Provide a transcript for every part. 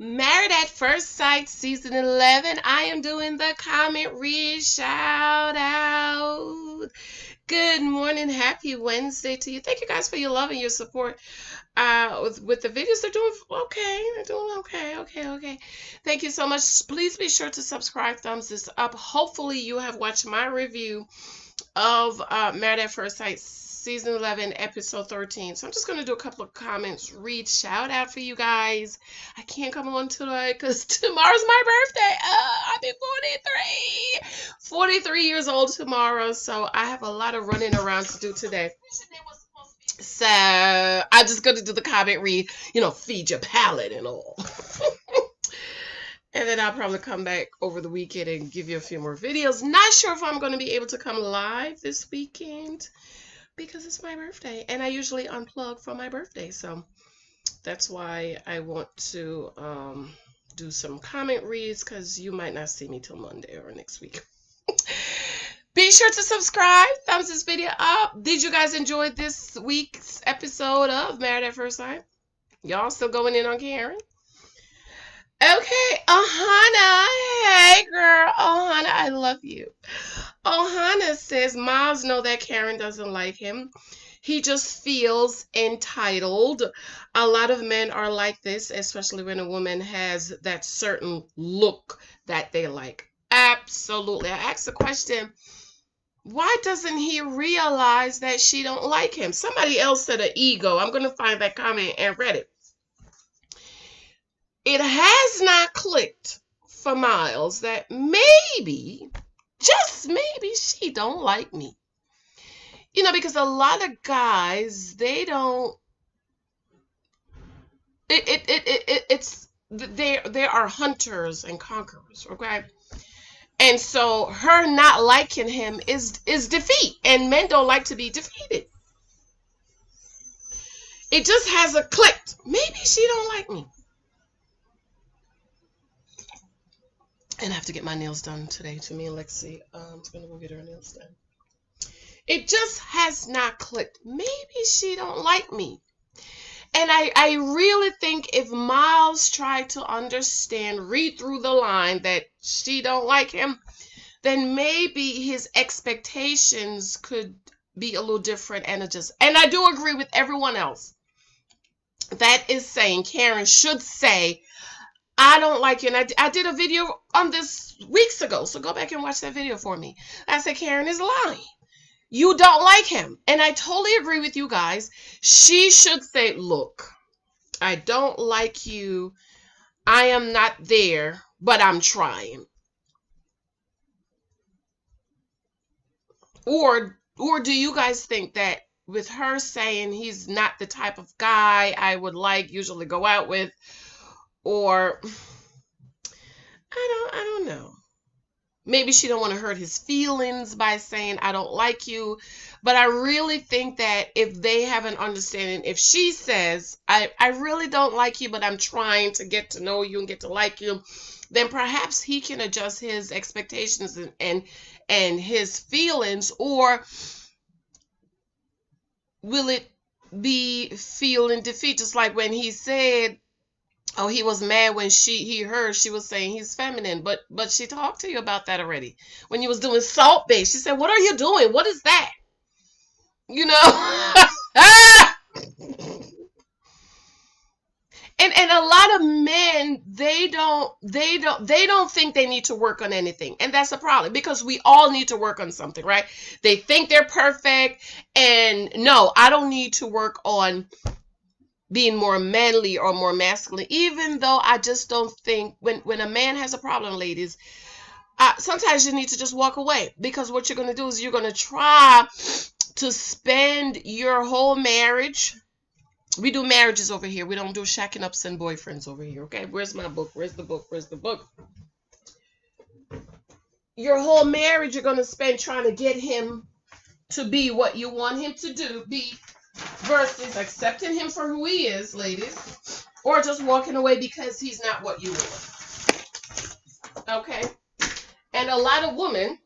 Married at First Sight, Season 11. I am doing the comment read shout out. Good morning. Happy Wednesday to you. Thank you guys for your love and your support. With the videos, they're doing okay. They're doing okay. Thank you so much. Please be sure to subscribe, thumbs this up. Hopefully, you have watched my review of Married at First Sight Season 11, Episode 13. So I'm just going to do a couple of comments, read, shout out for you guys. I can't come on tonight because tomorrow's my birthday. I'll be 43 years old tomorrow. So I have a lot of running around to do today. So I'm just going to do the comment read, feed your palate and all. And then I'll probably come back over the weekend and give you a few more videos. Not sure if I'm going to be able to come live this weekend because it's my birthday. And I usually unplug for my birthday. So that's why I want to do some comment reads because you might not see me till Monday or next week. Be sure to subscribe. Thumbs this video up. Did you guys enjoy this week's episode of Married at First Sight? Y'all still going in on Karen? Okay, Ohana. Hey, girl. Ohana, I love you. Ohana says, Miles know that Karen doesn't like him. He just feels entitled. A lot of men are like this, especially when a woman has that certain look that they like. Absolutely. I asked the question, why doesn't he realize that she don't like him? Somebody else said an ego. I'm going to find that comment and read it. It has not clicked for Miles that maybe, just maybe, she don't like me. Because a lot of guys, they don't, they are hunters and conquerors, okay? And so her not liking him is defeat, and men don't like to be defeated. It just hasn't clicked. Maybe she don't like me. And I have to get my nails done today. To me and Lexi, I'm gonna go get her nails done. It just has not clicked. Maybe she don't like me. And I really think if Miles tried to understand, read through the line that she don't like him, then maybe his expectations could be a little different and adjust. And I do agree with everyone else that is saying Karen should say, I don't like you. And I did a video on this weeks ago. So go back and watch that video for me. I said, Karen is lying. You don't like him. And I totally agree with you guys. She should say, look, I don't like you. I am not there, but I'm trying. Or do you guys think that with her saying he's not the type of guy I would usually go out with, or I don't know. Maybe she don't want to hurt his feelings by saying I don't like you. But I really think that if they have an understanding, if she says I really don't like you, but I'm trying to get to know you and get to like you, then perhaps he can adjust his expectations and his feelings. Or will it be feeling defeat, just like when he said, oh, he was mad when he heard she was saying he's feminine, but she talked to you about that already. When you was doing salt bae, she said, what are you doing? What is that? And a lot of men, they don't think they need to work on anything. And that's a problem, because we all need to work on something, right? They think they're perfect, and no, I don't need to work on being more manly or more masculine, even though I just don't think when a man has a problem, ladies, sometimes you need to just walk away, because what you're going to do is you're going to try to spend your whole marriage. We do marriages over here. We don't do shacking ups and boyfriends over here, okay? Where's my book? Where's the book? Where's the book? Your whole marriage you're going to spend trying to get him to be what you want him to be, versus accepting him for who he is, ladies, or just walking away because he's not what you want. Okay? And a lot of women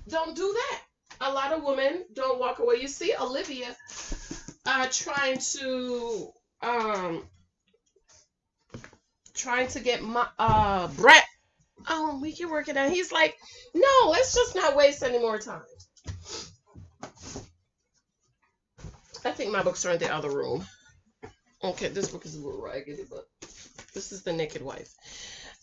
don't do that. A lot of women don't walk away. You see Olivia trying to trying to get my Brett. Oh, we can work it out. He's like, no, let's just not waste any more time. I think my books are in the other room. Okay, this book is a little raggedy, but this is The Naked Wife.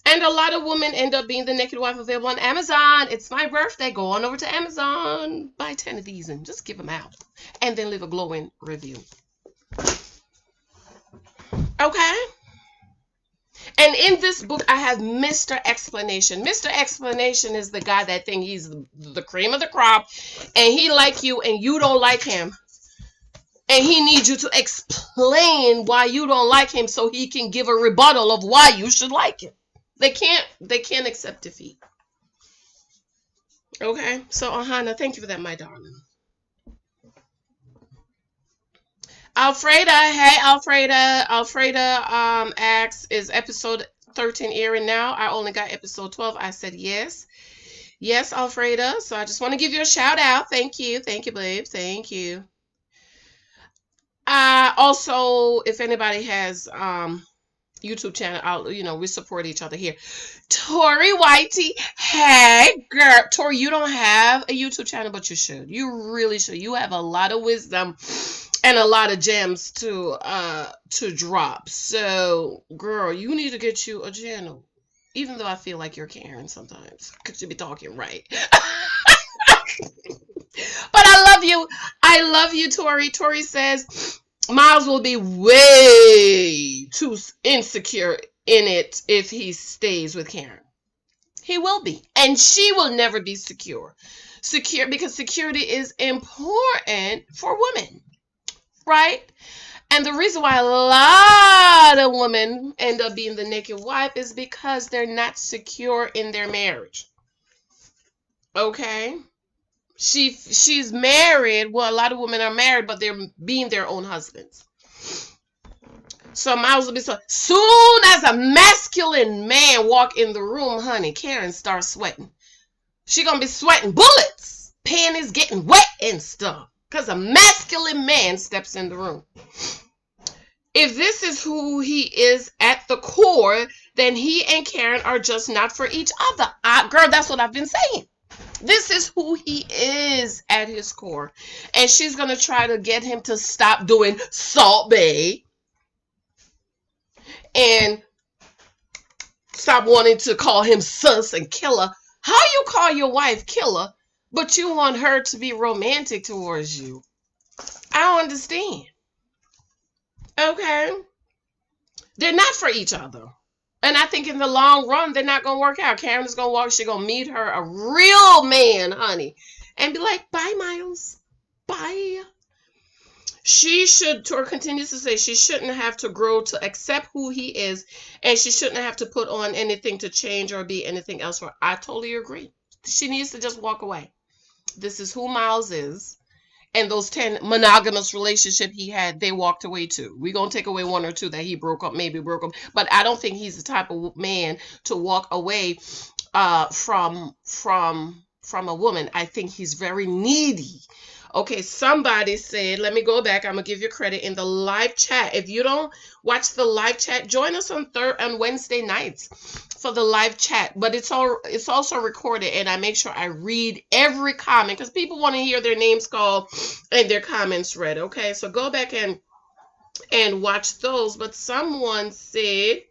And a lot of women end up being The Naked Wife, available on Amazon. It's my birthday. Go on over to Amazon, buy 10 of these, and just give them out. And then leave a glowing review. Okay? And in this book, I have Mr. Explanation. Mr. Explanation is the guy that thinks he's the cream of the crop, and he like you, and you don't like him. And he needs you to explain why you don't like him so he can give a rebuttal of why you should like him. They can't accept defeat. Okay? So, Ahana, thank you for that, my darling. Alfreda, hey, Alfreda asks, is episode 13 airing now? I only got episode 12. I said yes. Yes, Alfreda. So I just want to give you a shout out. Thank you. Thank you, babe. Thank you. Also, if anybody has YouTube channel, we support each other here. Tori Whitey, hey girl. Tori, you don't have a YouTube channel, but you should. You really should. You have a lot of wisdom and a lot of gems to drop. So, girl, you need to get you a channel. Even though I feel like you're Karen sometimes, because you be talking right. But I love you. I love you, Tori. Tori says Miles will be way too insecure in it if he stays with Karen. He will be. And she will never be secure. Because security is important for women. Right? And the reason why a lot of women end up being the naked wife is because they're not secure in their marriage. Okay? She's married. Well, a lot of women are married, but they're being their own husbands. So Miles will be so. Soon as a masculine man walk in the room, honey, Karen starts sweating. She gonna be sweating bullets, panties getting wet and stuff, cause a masculine man steps in the room. If this is who he is at the core, then he and Karen are just not for each other. Girl, that's what I've been saying. This is who he is at his core. And she's going to try to get him to stop doing Salt Bae. And stop wanting to call him sus and killer. How you call your wife killer, but you want her to be romantic towards you? I don't understand. Okay? They're not for each other. And I think in the long run, they're not going to work out. Karen is going to walk. She's going to meet her a real man, honey. And be like, bye, Miles. Bye. Tor continues to say, she shouldn't have to grow to accept who he is. And she shouldn't have to put on anything to change or be anything else. I totally agree. She needs to just walk away. This is who Miles is. And those 10 monogamous relationship he had, they walked away too. We're going to take away 1 or 2 that he maybe broke up. But I don't think he's the type of man to walk away from a woman. I think he's very needy. Okay, somebody said, let me go back. I'm going to give you credit in the live chat. If you don't watch the live chat, join us on Wednesday nights for the live chat. But it's also recorded, and I make sure I read every comment because people want to hear their names called and their comments read. Okay, so go back and watch those. But someone said,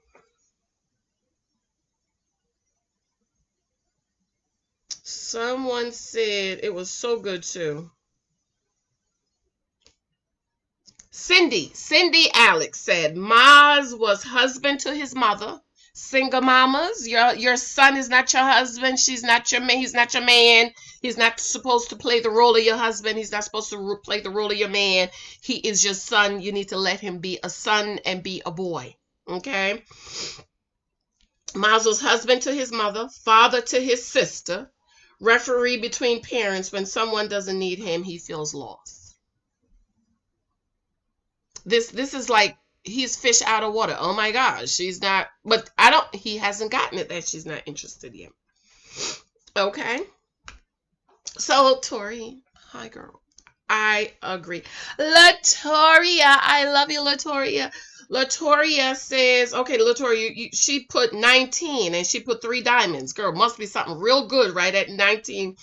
it was so good too. Cindy Alex said, Maz was husband to his mother. Single mamas, your son is not your husband. She's not your man. He's not your man. He's not supposed to play the role of your husband. He's not supposed to play the role of your man. He is your son. You need to let him be a son and be a boy. Okay? Maz was husband to his mother, father to his sister, referee between parents. When someone doesn't need him, he feels lost. This is like he's fish out of water. Oh my gosh, she's not, but he hasn't gotten it that she's not interested yet. Okay. So Tori, hi girl. I agree. Latoria, I love you, Latoria. Latoria says, okay, Latoria, she put 19 and she put 3 diamonds. Girl, must be something real good right at 19.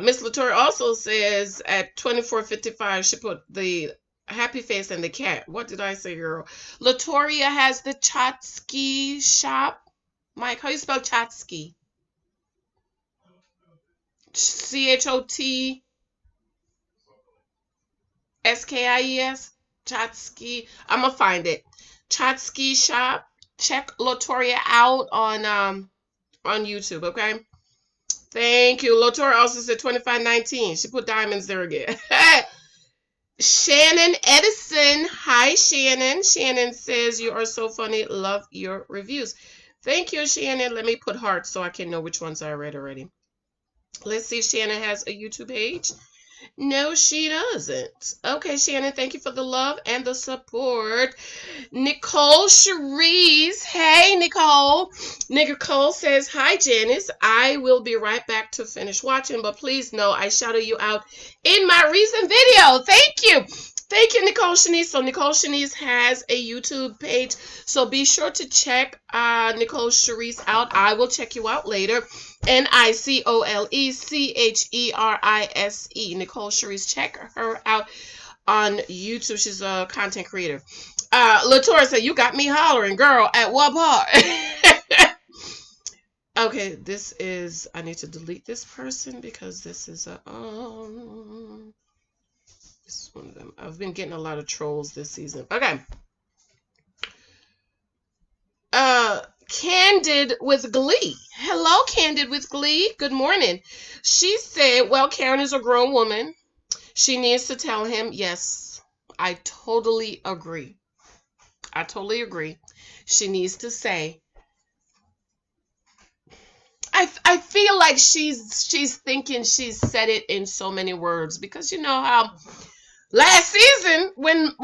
Miss Latoria also says at 24:55 she put the happy face and the cat. What did I say, girl? Latoria has the Chotsky shop. Mike, how you spell Chotsky? CHOTSKIES? Chotsky. I'm gonna find it. Chotsky shop. Check Latoria out on YouTube, okay? Thank you. Latoria also said 2519. She put diamonds there again. Shannon Edison. Hi, Shannon. Shannon says, you are so funny. Love your reviews. Thank you, Shannon. Let me put hearts so I can know which ones I read already. Let's see if Shannon has a YouTube page. No, she doesn't. Okay, Shannon, thank you for the love and the support. Nicole Cherise. Hey, Nicole. Nicole says, hi, Janice. I will be right back to finish watching, but please know I shouted you out in my recent video. Thank you. Thank you, Nicole Shanice. So Nicole Shanice has a YouTube page, so be sure to check Nicole Cherise out. I will check you out later. NicoleCherise. Nicole Cherise. Check her out on YouTube. She's a content creator. Latour said, you got me hollering, girl, at what part? Okay, this is, I need to delete this person because this is a, this is one of them. I've been getting a lot of trolls this season. Okay. Candid with Glee. Hello, Candid with Glee. Good morning. She said, well, Karen is a grown woman. She needs to tell him, yes, I totally agree. I totally agree. She needs to say, I feel like she's thinking she's said it in so many words, because you know how last season when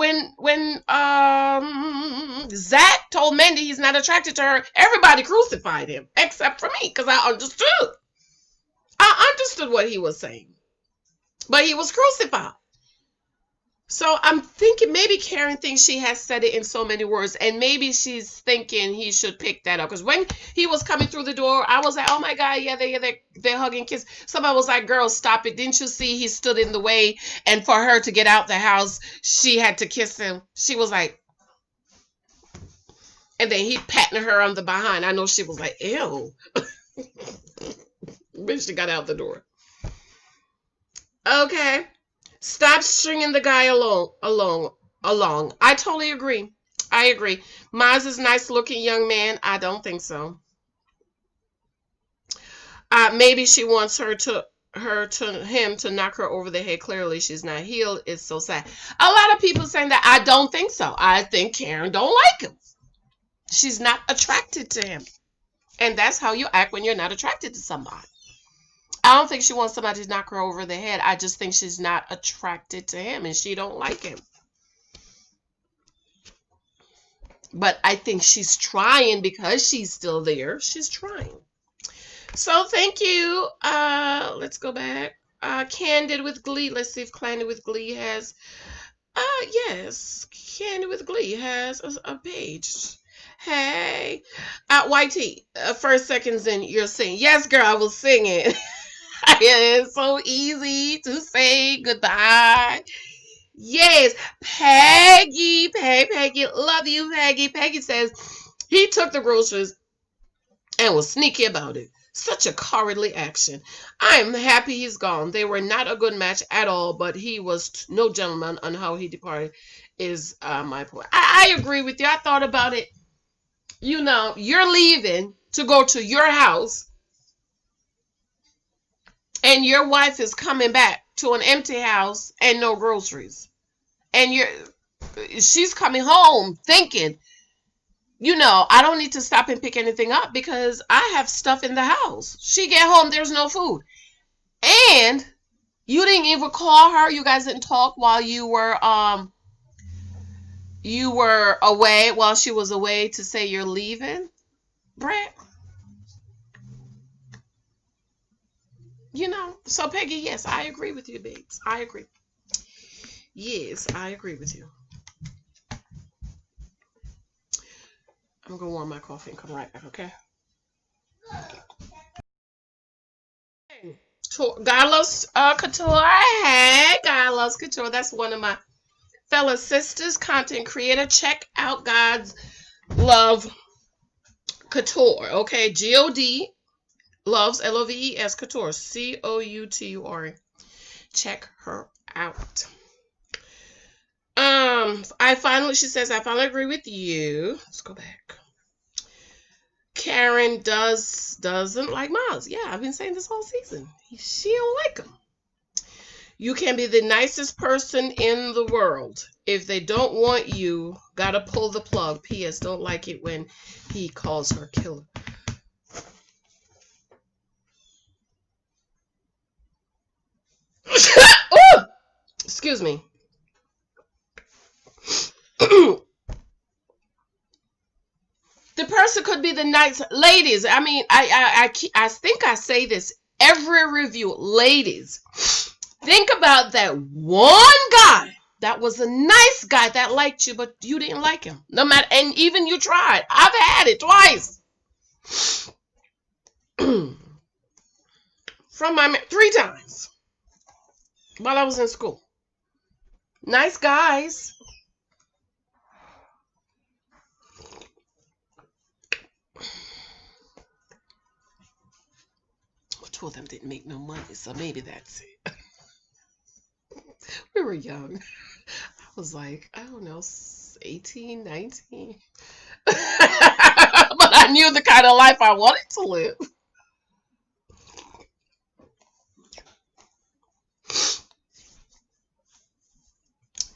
Zach told Mandy he's not attracted to her, everybody crucified him except for me, because I understood what he was saying, but he was crucified. So I'm thinking maybe Karen thinks she has said it in so many words, and maybe she's thinking he should pick that up. Because when he was coming through the door, I was like, oh my God, yeah, they're hugging, kiss. Somebody was like, girl, stop it. Didn't you see he stood in the way? And for her to get out the house, she had to kiss him. She was like, and then he patting her on the behind. I know she was like, ew. When she got out the door. Okay. Stop stringing the guy along. I totally agree. I agree. Maz is a nice looking young man. I don't think so. Maybe she wants him to knock her over the head. Clearly she's not healed. It's so sad. A lot of people saying that. I don't think so. I think Karen don't like him. She's not attracted to him. And that's how you act when you're not attracted to somebody. I don't think she wants somebody to knock her over the head. I just think she's not attracted to him and she don't like him. But I think she's trying because she's still there. She's trying. So thank you. Let's go back. Candid with Glee. Let's see if Candid with Glee has. Yes. Candid with Glee has a page. Hey. YT. First seconds in, you're singing. Yes, girl, I was singing. It's so easy to say goodbye. Yes, Peggy. Hey, Peggy. Love you, Peggy. Peggy says he took the groceries and was sneaky about it. Such a cowardly action. I am happy he's gone. They were not a good match at all, but he was no gentleman on how he departed is my point. I agree with you. I thought about it. You know, you're leaving to go to your house, and your wife is coming back to an empty house and no groceries. And she's coming home thinking, you know, I don't need to stop and pick anything up because I have stuff in the house. She get home, there's no food. And you didn't even call her. You guys didn't talk while you were away, while she was away, to say you're leaving, Brett. You know, so Peggy, yes, I agree with you, babes. I agree. Yes, I agree with you. I'm gonna warm my coffee and come right back, okay? God loves couture. Hey, God loves couture. That's one of my fellow sisters, content creator. Check out God's Love Couture. Okay, God loves LOVES Couture. COUTURE. Check her out. She says, I finally agree with you. Let's go back. Karen doesn't like Miles. Yeah, I've been saying this whole season. She don't like him. You can be the nicest person in the world. If they don't want you, gotta pull the plug. P.S. Don't like it when he calls her killer. Oh! Excuse me. The person could be the nice ladies. I mean, I think I say this every review. Ladies, think about that one guy that was a nice guy that liked you, but you didn't like him. No matter, and even you tried. I've had it twice. From my 3 times while I was in school. Nice guys. Well, 2 of them didn't make no money, so maybe that's it. We were young. I was like, I don't know, 18, 19. But I knew the kind of life I wanted to live.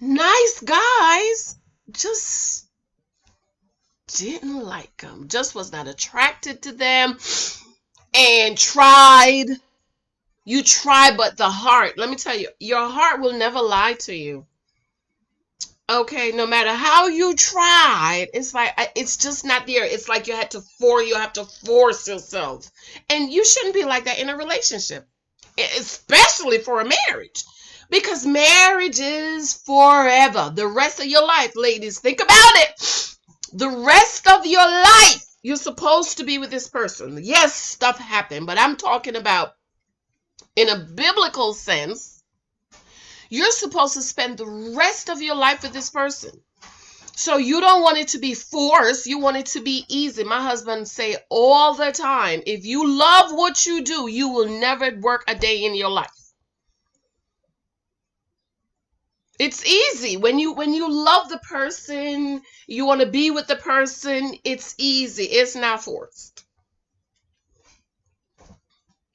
Nice guys, just didn't like them. Just was not attracted to them. And tried. You try, but the heart, let me tell you, your heart will never lie to you. Okay, no matter how you tried, it's like it's just not there. It's like you have to force yourself. And you shouldn't be like that in a relationship, especially for a marriage. Because marriage is forever. The rest of your life, ladies, think about it. The rest of your life, you're supposed to be with this person. Yes, stuff happened, but I'm talking about in a biblical sense. You're supposed to spend the rest of your life with this person. So you don't want it to be forced. You want it to be easy. My husband say all the time, if you love what you do, you will never work a day in your life. It's easy. When you love the person, you want to be with the person, it's easy. It's not forced.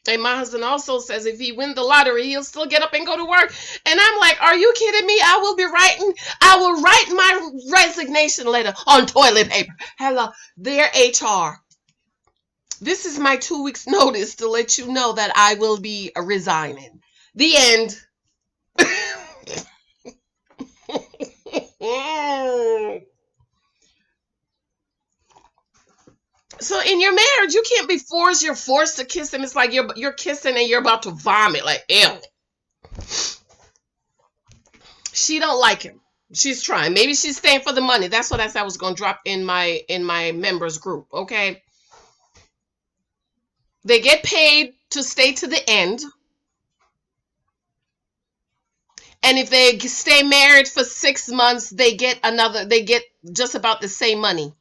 And my husband also says if he wins the lottery, he'll still get up and go to work. And I'm like, are you kidding me? I will write my resignation letter on toilet paper. Hello, dear HR. This is my 2 weeks notice to let you know that I will be resigning. The end. So in your marriage, you can't be forced. You're forced to kiss him. It's like you're kissing and you're about to vomit. Like, ew. She don't like him. She's trying. Maybe she's staying for the money. That's what I said I was going to drop in my members group. Okay. They get paid to stay to the end. And if they stay married for 6 months, they get just about the same money.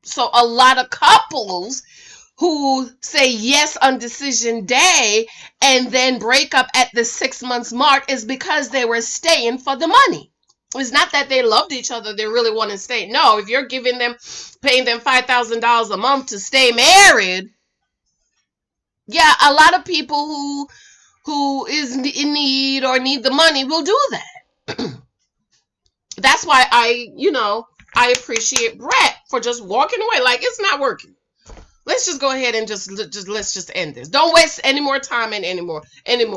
So a lot of couples who say yes on decision day and then break up at the 6 months mark is because they were staying for the money. It's not that they loved each other, they really want to stay. No, if you're paying them $5,000 a month to stay married, yeah, a lot of people who is in need or need the money will do that. That's why I appreciate Brett for just walking away. Like, it's not working. Let's just go ahead and let's just end this. Don't waste any more time and any more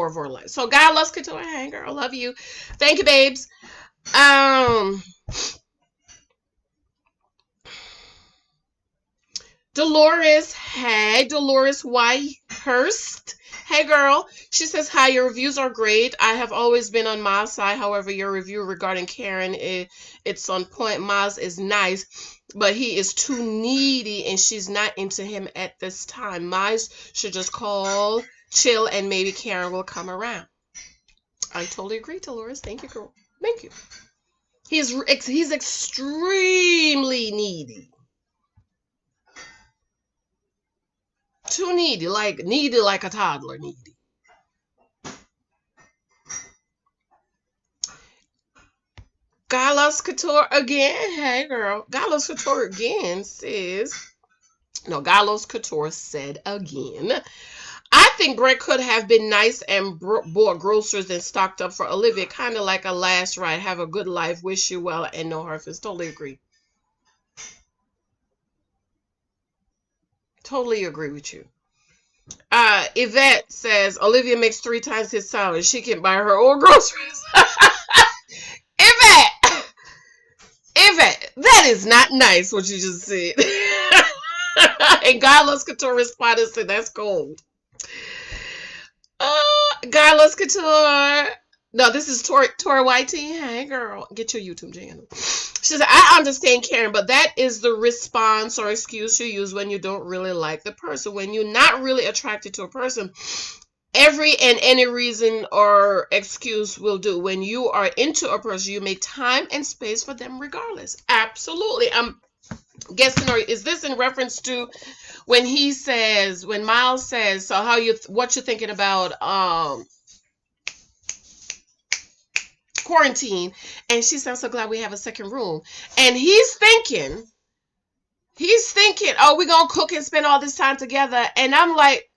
of our life. So God loves couture. Hey, girl, love you. Thank you, babes. Dolores, hey, Dolores, why Hurst. Hey girl. She says, hi, your reviews are great. I have always been on Ma's side. However, your review regarding Karen, it's on point. Maz is nice, but he is too needy and she's not into him at this time. Maz should just call, chill, and maybe Karen will come around. I totally agree, Dolores. Thank you, girl. Thank you. He's extremely needy. Too needy like a toddler needy. Galos Couture again. Hey girl. Galos Couture again says, no, Galos Couture said again, I think Brett could have been nice and bought groceries and stocked up for Olivia, kind of like a last ride. Have a good life. Wish you well and no hard feelings. Totally agree. Totally agree with you. Yvette says Olivia makes 3 times his salary. She can buy her own groceries. Yvette, that is not nice what you just said. And Godless Couture responded and said, that's cold. Godless Couture. No, this is Tori YT. Hey, girl. Get your YouTube channel. She said, I understand, Karen, but that is the response or excuse you use when you don't really like the person. When you're not really attracted to a person, every and any reason or excuse will do. When you are into a person, you make time and space for them regardless. Absolutely. I'm guessing, or is this in reference to when he says, when Miles says, so what you thinking about quarantine? And she said, I'm so glad we have a second room. And he's thinking, oh, we're gonna cook and spend all this time together. And I'm like,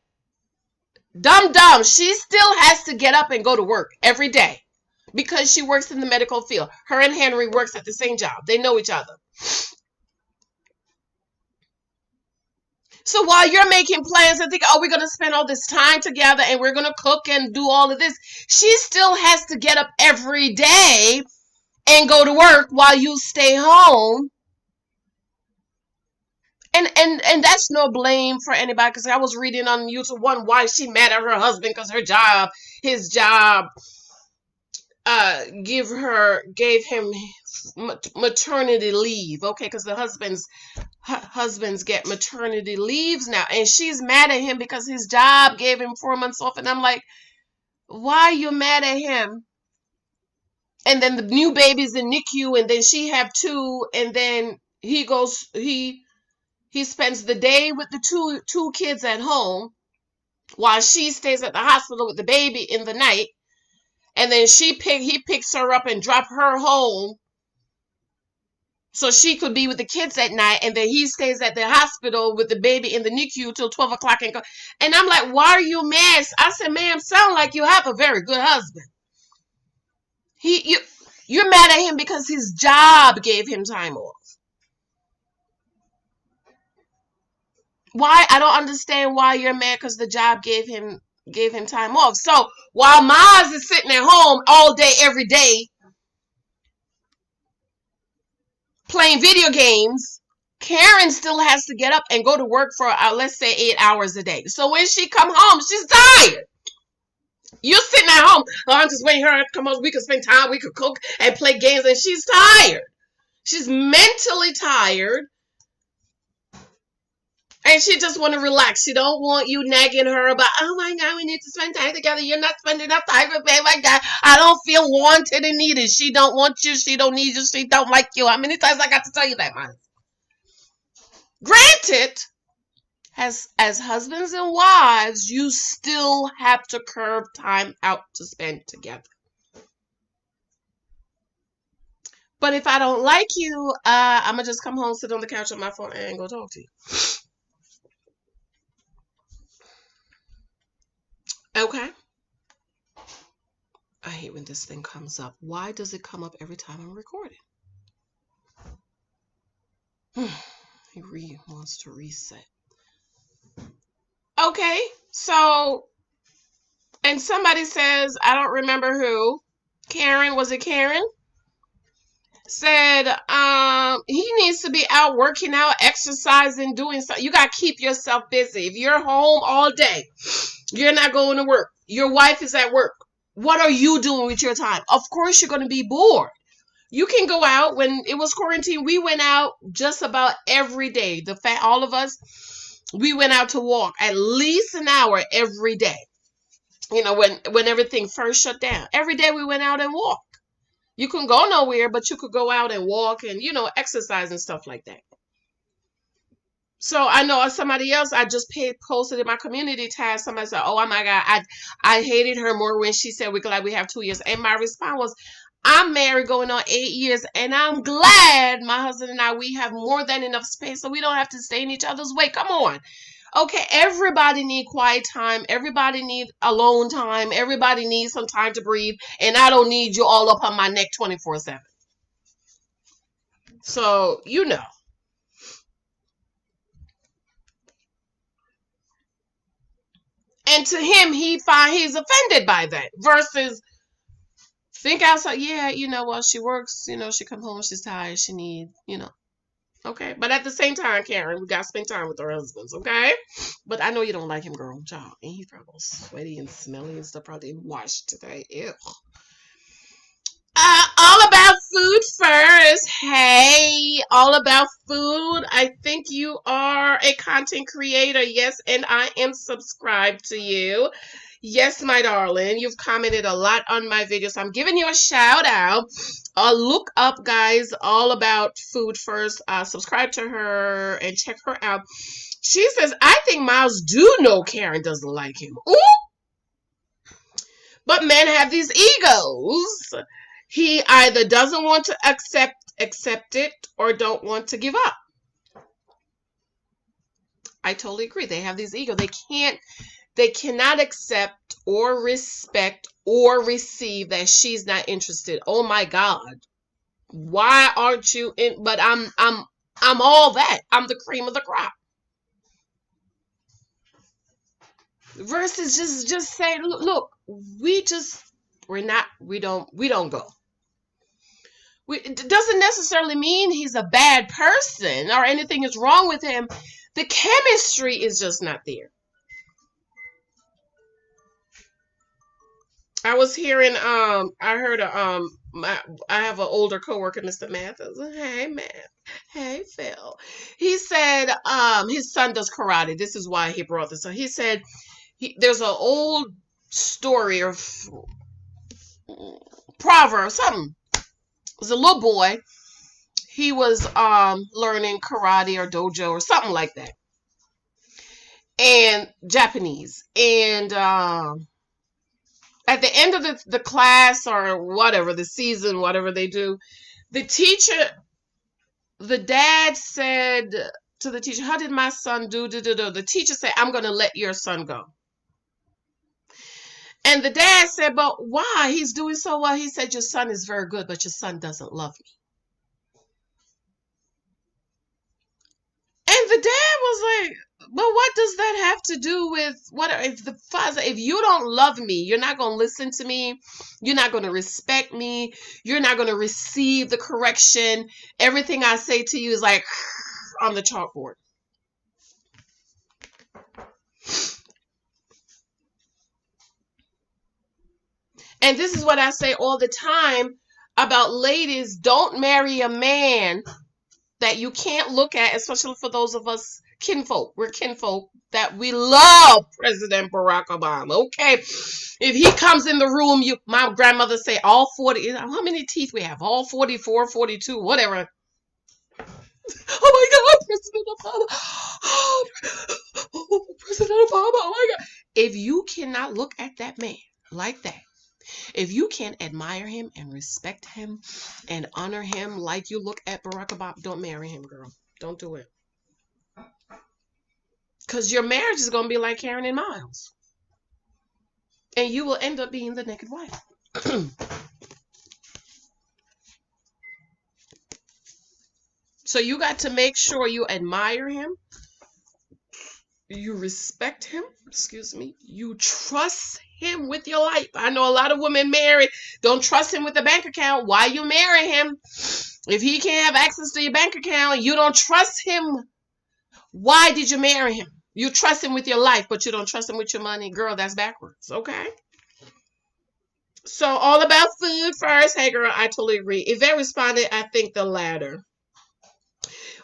dumb. She still has to get up and go to work every day because she works in the medical field. Her and Henry works at the same job. They know each other. So while you're making plans and think, oh, we're going to spend all this time together and we're going to cook and do all of this, she still has to get up every day and go to work while you stay home. And that's no blame for anybody, because I was reading on YouTube one wife, she mad at her husband because his job gave him maternity leave. Okay, because the husbands get maternity leaves now, and she's mad at him because his job gave him 4 months off. And I'm like, why are you mad at him? And then the new baby's in NICU, and then she have 2, and then he spends the day with the two kids at home while she stays at the hospital with the baby in the night. And then he picks her up and drop her home so she could be with the kids at night. And then he stays at the hospital with the baby in the NICU till 12 o'clock. And I'm like, why are you mad? I said, ma'am, sound like you have a very good husband. You're mad at him because his job gave him time off. Why? I don't understand why you're mad because the job gave him time off. So while Maz is sitting at home all day, every day, playing video games, Karen still has to get up and go to work for, let's say, 8 hours a day. So when she come home, she's tired. You're sitting at home, oh, I'm just waiting for her to come home. We could spend time, we could cook and play games, and she's tired. She's mentally tired. And she just want to relax. She don't want you nagging her about, oh my God, we need to spend time together. You're not spending enough time with me. Oh my God, I don't feel wanted and needed. She don't want you. She don't need you. She don't like you. How many times I got to tell you that, man? Granted, as husbands and wives, you still have to curve time out to spend together. But if I don't like you, I'm going to just come home, sit on the couch on my phone, and go talk to you. Okay. I hate when this thing comes up. Why does it come up every time I'm recording? He wants to reset. Okay, so, and somebody says, I don't remember who. Karen, was it Karen? said he needs to be out working out, exercising, doing something. You got to keep yourself busy. If you're home all day, you're not going to work, your wife is at work, what are you doing with your time? Of course you're going to be bored. You can go out. When it was quarantine, we went out just about every day. All of us, we went out to walk at least an hour every day. You know, when everything first shut down, every day we went out and walked. You couldn't go nowhere, but you could go out and walk and, exercise and stuff like that. So I know somebody else, I just posted in my community tab. Somebody said, "Oh my God, I hated her more when she said we're glad we have 2 years." And my response was, "I'm married going on 8 years, and I'm glad my husband and I, we have more than enough space so we don't have to stay in each other's way." Come on. Okay, everybody need quiet time. Everybody need alone time. Everybody needs some time to breathe. And I don't need you all up on my neck 24/7. So, And to him, he's offended by that. Versus think outside. Yeah, while she works, she come home, she's tired, she needs. Okay. But at the same time, Karen, we gotta spend time with our husbands, okay? But I know you don't like him, girl. Child. And he's probably sweaty and smelly and stuff, probably washed today. Ew. All about food first. Hey, all about food. I think you are a content creator. Yes, and I am subscribed to you. Yes, my darling. You've commented a lot on my videos. I'm giving you a shout out. Look up, guys, all about food first. Subscribe to her and check her out. She says, "I think Miles do know Karen doesn't like him." Ooh! But men have these egos. He either doesn't want to accept it or don't want to give up. I totally agree. They have these egos. They cannot accept or respect or receive that she's not interested. Oh my God. Why aren't you in? But I'm all that. I'm the cream of the crop. Versus just say, look, we don't go. It doesn't necessarily mean he's a bad person or anything is wrong with him. The chemistry is just not there. I was hearing, I heard, I have an older coworker, Mr. Mathis. Hey, Matt. Hey, Phil. He said, his son does karate. This is why he brought this up. He said, there's an old story or proverb, something. It was a little boy. He was learning karate or dojo or something like that, and Japanese. And at the end of the class or whatever, the season, whatever they do, the dad said to the teacher, "How did my son do? The teacher said, "I'm going to let your son go." And the dad said, "But why? He's doing so well." He said, "Your son is very good, but your son doesn't love me." And the dad was like, "But what does that have to do with what if the father, if you don't love me, you're not going to listen to me, you're not going to respect me, you're not going to receive the correction. Everything I say to you is like on the chalkboard." And this is what I say all the time about ladies: don't marry a man that you can't look at, especially for those of us kinfolk. We're kinfolk that we love President Barack Obama. Okay. If he comes in the room, my grandmother say all 40, how many teeth we have? All 44, 42, whatever. Oh my God, President Obama. Oh, President Obama. Oh my God. If you cannot look at that man like that, if you can't admire him and respect him and honor him like you look at Barack Obama, don't marry him, girl. Don't do it. Because your marriage is going to be like Karen and Miles. And you will end up being the naked wife. So you got to make sure you admire him. You respect him, excuse me. You trust him with your life. I know a lot of women married don't trust him with the bank account. Why you marry him? If he can't have access to your bank account, you don't trust him. Why did you marry him? You trust him with your life, but you don't trust him with your money. Girl, that's backwards, okay? So all about food first. Hey girl, I totally agree. Yvette responded, I think the latter.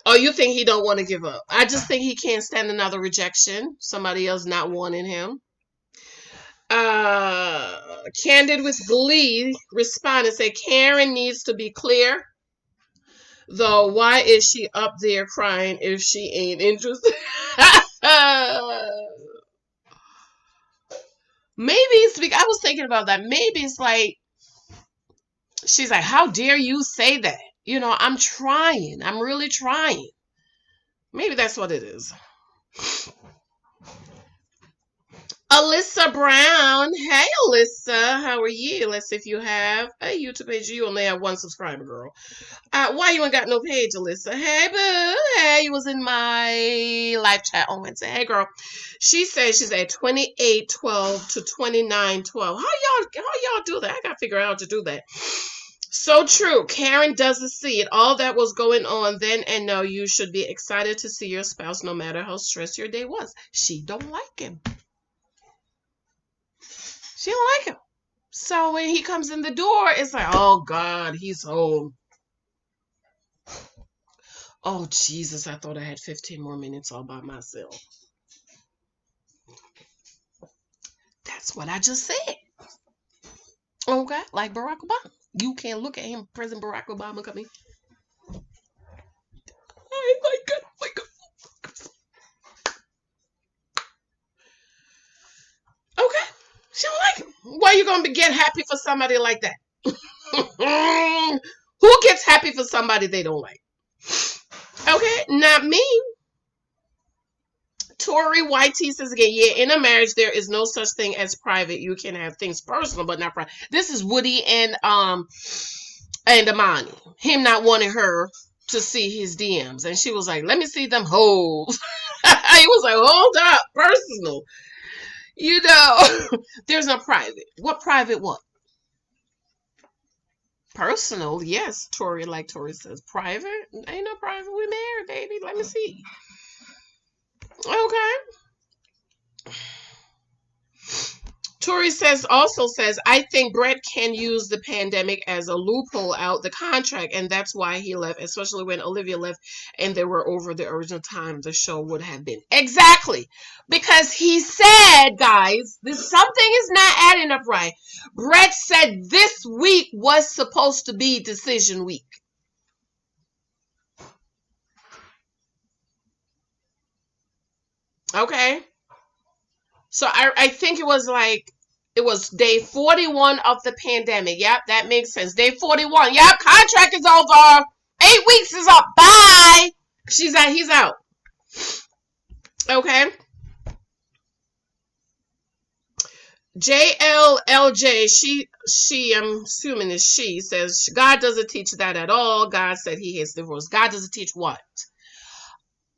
Oh, you think he don't want to give up? I just think he can't stand another rejection. Somebody else not wanting him. Candid with Glee responded, say Karen needs to be clear. Though, why is she up there crying if she ain't interested? Maybe it's because I was thinking about that. Maybe it's like she's like, how dare you say that? You know, I'm trying. I'm really trying. Maybe that's what it is. Alyssa Brown. Hey, Alyssa. How are you? Let's see if you have a YouTube page. You only have one subscriber, girl. Why you ain't got no page, Alyssa? Hey, boo. Hey, you was in my live chat on Wednesday. Hey, girl. She says she's at 28:12 to 29:12. How y'all do that? I gotta figure out how to do that. So true. Karen doesn't see it. All that was going on then and now. You should be excited to see your spouse no matter how stressed your day was. She don't like him. She don't like him. So when he comes in the door, it's like, oh God, he's home. Oh Jesus, I thought I had 15 more minutes all by myself. That's what I just said. Okay, like Barack Obama. You can't look at him, President Barack Obama coming. Oh my God, oh my God. Okay, she don't like him. Why you gonna get happy for somebody like that? Who gets happy for somebody they don't like? Okay, not me. Tori YT says again, yeah, in a marriage there is no such thing as private. You can have things personal, but not private. This is Woody and Amani. Him not wanting her to see his DMs, and she was like, "Let me see them hoes." He was like, "Hold up, personal." You know, there's no private. What private? What? Personal, yes, Tori, like Tori says. Private? Ain't no private. We married, baby. Let me see. Okay. Tori also says, I think Brett can use the pandemic as a loophole out the contract, and that's why he left, especially when Olivia left and they were over the original time the show would have been. Exactly. Because he said, guys, something is not adding up right. Brett said this week was supposed to be decision week. Okay. So I think it was day 41 of the pandemic. Yep, that makes sense. Day 41. Yep, contract is over. 8 weeks is up. Bye. He's out. Okay. JLLJ, I'm assuming is she, says God doesn't teach that at all. God said he hates divorce. God doesn't teach what?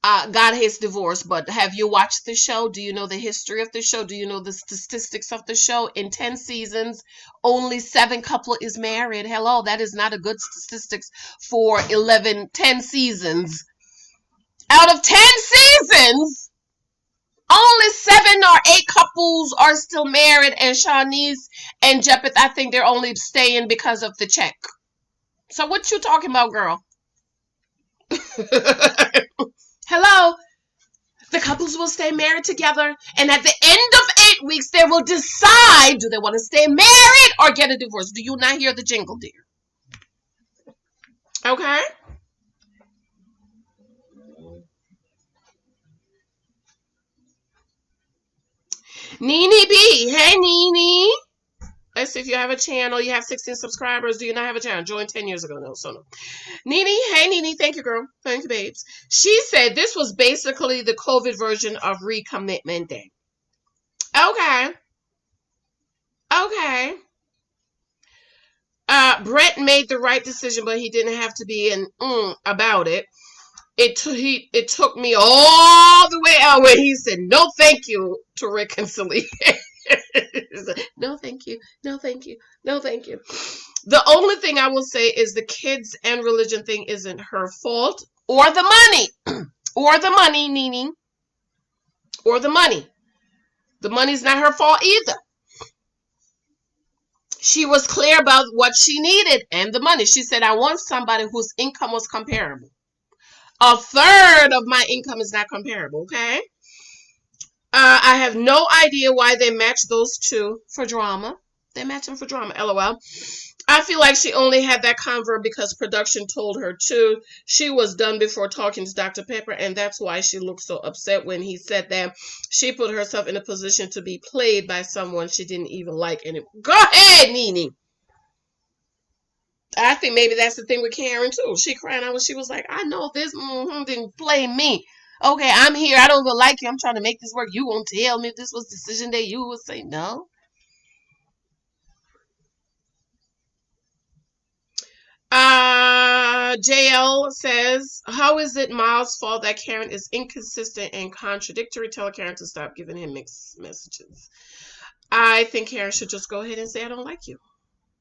God hates divorce, but have you watched the show? Do you know the history of the show? Do you know the statistics of the show? In 10 seasons, only 7 couple is married. Hello, that is not a good statistics for 10 seasons. Out of 10 seasons, only 7 or 8 couples are still married, and Shawnee's and Jeppeth, I think they're only staying because of the check. So what you talking about, girl? Hello? The couples will stay married together, and at the end of 8 weeks, they will decide, do they want to stay married or get a divorce? Do you not hear the jingle, dear? Okay. Nene B. Hey, Nene. Let's see if you have a channel. You have 16 subscribers. Do you not have a channel? Joined 10 years ago. No, so no. Nene. Hey, Nene. Thank you, girl. Thank you, babes. She said this was basically the COVID version of recommitment day. Okay. Okay. Brett made the right decision, but he didn't have to be an about it. it took me all the way out when he said no thank you to reconciliation. No thank you, no thank you, no thank you. The only thing I will say is the kids and religion thing isn't her fault, or the money. Or the money, Nene. Or the money. The money's not her fault either. She was clear about what she needed and the money. She said, I want somebody whose income was comparable. A third of my income is not comparable, okay? I have no idea why they matched those two for drama. They match them for drama, LOL. I feel like she only had that convert because production told her to. She was done before talking to Dr. Pepper, and that's why she looked so upset when he said that. She put herself in a position to be played by someone she didn't even like anymore. Go ahead, Nene. I think maybe that's the thing with Karen, too. She crying out when she was like, I know this didn't play me. Okay, I'm here. I don't even like you. I'm trying to make this work. You won't tell me if this was decision day. You would say no. JL says, how is it Miles' fault that Karen is inconsistent and contradictory? Tell Karen to stop giving him mixed messages. I think Karen should just go ahead and say, I don't like you.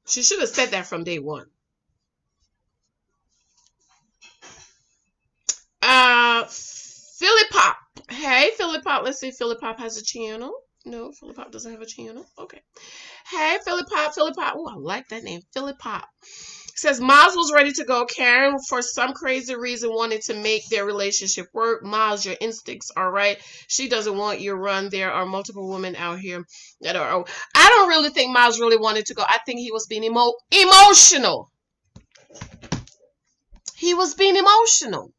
She should have said that from day one. Philly Pop. Hey, Philly Pop. Let's see if Philly Pop has a channel. No, Philly Pop doesn't have a channel. Okay. Hey, Philly Pop, Philly Pop. Oh, I like that name. Philly Pop. Says Miles was ready to go. Karen, for some crazy reason, wanted to make their relationship work. Miles, your instincts are right. She doesn't want you to run. There are multiple women out here that are. Oh, I don't really think Miles really wanted to go. I think he was being emotional. He was being emotional.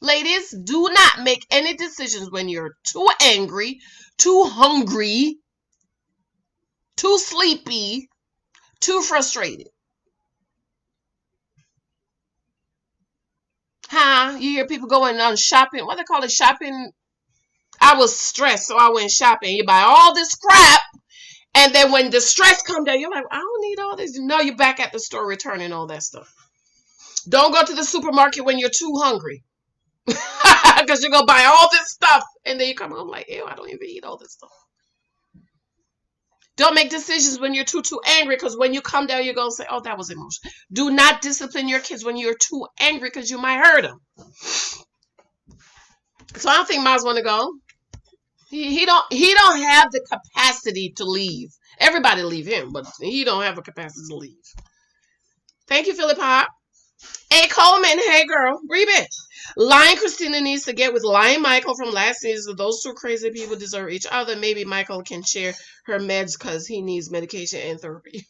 Ladies, do not make any decisions when you're too angry, too hungry, too sleepy, too frustrated. Huh? You hear people going on shopping. What they call it? Shopping. I was stressed, so I went shopping. You buy all this crap, and then when the stress comes down, you're like, I don't need all this. No, you're back at the store returning all that stuff. Don't go to the supermarket when you're too hungry. Because you're going to buy all this stuff, and then you come home like, ew, I don't even eat all this stuff. Don't make decisions when you're too angry, because when you come down, you're going to say, oh, that was emotional. Do not discipline your kids when you're too angry, because you might hurt them. So I don't think Miles want to go. He don't have the capacity to leave. Everybody leave him, but he don't have a capacity to leave. Thank you, Philip Pop. Hey, Coleman. Hey, girl. Breathe it. Lion Christina needs to get with Lion Michael from last season. Those two crazy people deserve each other. Maybe Michael can share her meds because he needs medication and therapy.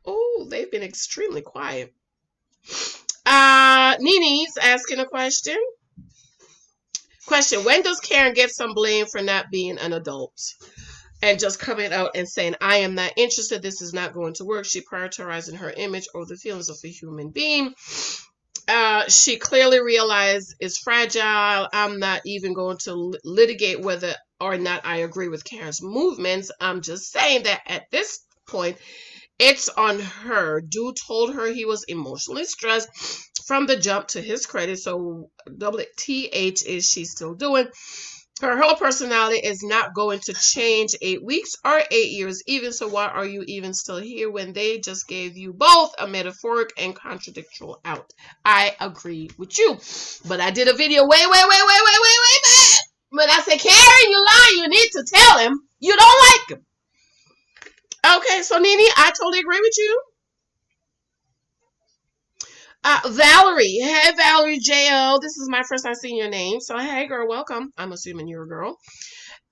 Oh, they've been extremely quiet. Nene's asking a question. Question, when does Karen get some blame for not being an adult? And just coming out and saying, I am not interested. This is not going to work. She prioritizing her image over the feelings of a human being. She clearly realized it's fragile. I'm not even going to litigate whether or not I agree with Karen's movements. I'm just saying that at this point, it's on her. Dude told her he was emotionally stressed from the jump, to his credit. So WTH is she still doing? Her whole personality is not going to change 8 weeks or 8 years even. So why are you even still here when they just gave you both a metaphoric and contradictory out? I agree with you. But I did a video way back. But I said, Karen, you lie. You need to tell him you don't like him. Okay, so Nene, I totally agree with you. Valerie. Hey, Valerie JL. This is my first time seeing your name. So, hey, girl, welcome. I'm assuming you're a girl.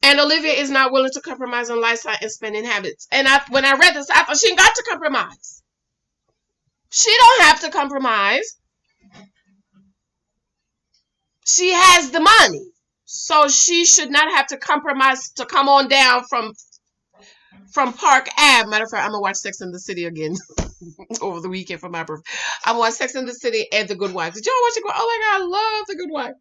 And Olivia is not willing to compromise on lifestyle and spending habits. And when I read this, I thought she got to compromise. She don't have to compromise. She has the money. So she should not have to compromise to come on down from Park Ave. Matter of fact, I'm going to watch Sex and the City again over the weekend for my birthday. I'm going to watch Sex and the City and The Good Wife. Did y'all watch it? Oh my God, I love The Good Wife.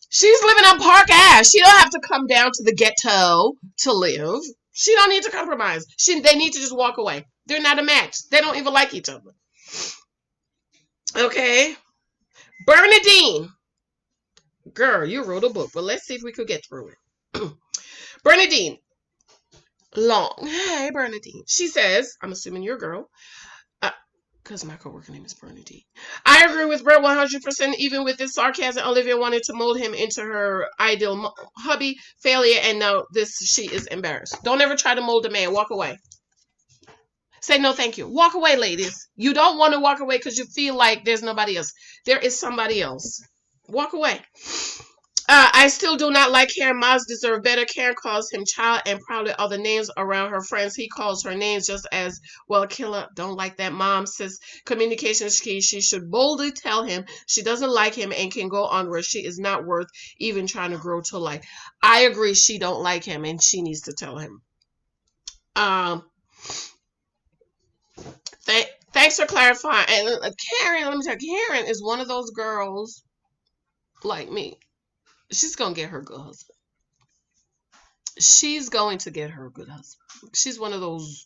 She's living on Park Ave. She don't have to come down to the ghetto to live. She don't need to compromise. They need to just walk away. They're not a match. They don't even like each other. Okay. Bernadine. Girl, you wrote a book, but let's see if we could get through it. Bernadine. Long. Hey, Bernadine. She says, I'm assuming you're a girl. Because my coworker name is Bernadine. I agree with Brett 100%. Even with this sarcasm, Olivia wanted to mold him into her ideal hubby. Failure, and now she is embarrassed. Don't ever try to mold a man. Walk away. Say no, thank you. Walk away, ladies. You don't want to walk away because you feel like there's nobody else. There is somebody else. Walk away. I still do not like Karen. Maz deserve better. Karen calls him child and probably other names around her friends. He calls her names just as well. Killer, don't like that. Mom says communication is key. She should boldly tell him she doesn't like him and can go on where she is not worth even trying to grow to like. I agree. She don't like him and she needs to tell him. Thanks for clarifying. And Karen, let me tell you, Karen is one of those girls like me. She's going to get her good husband. She's going to get her good husband. She's one of those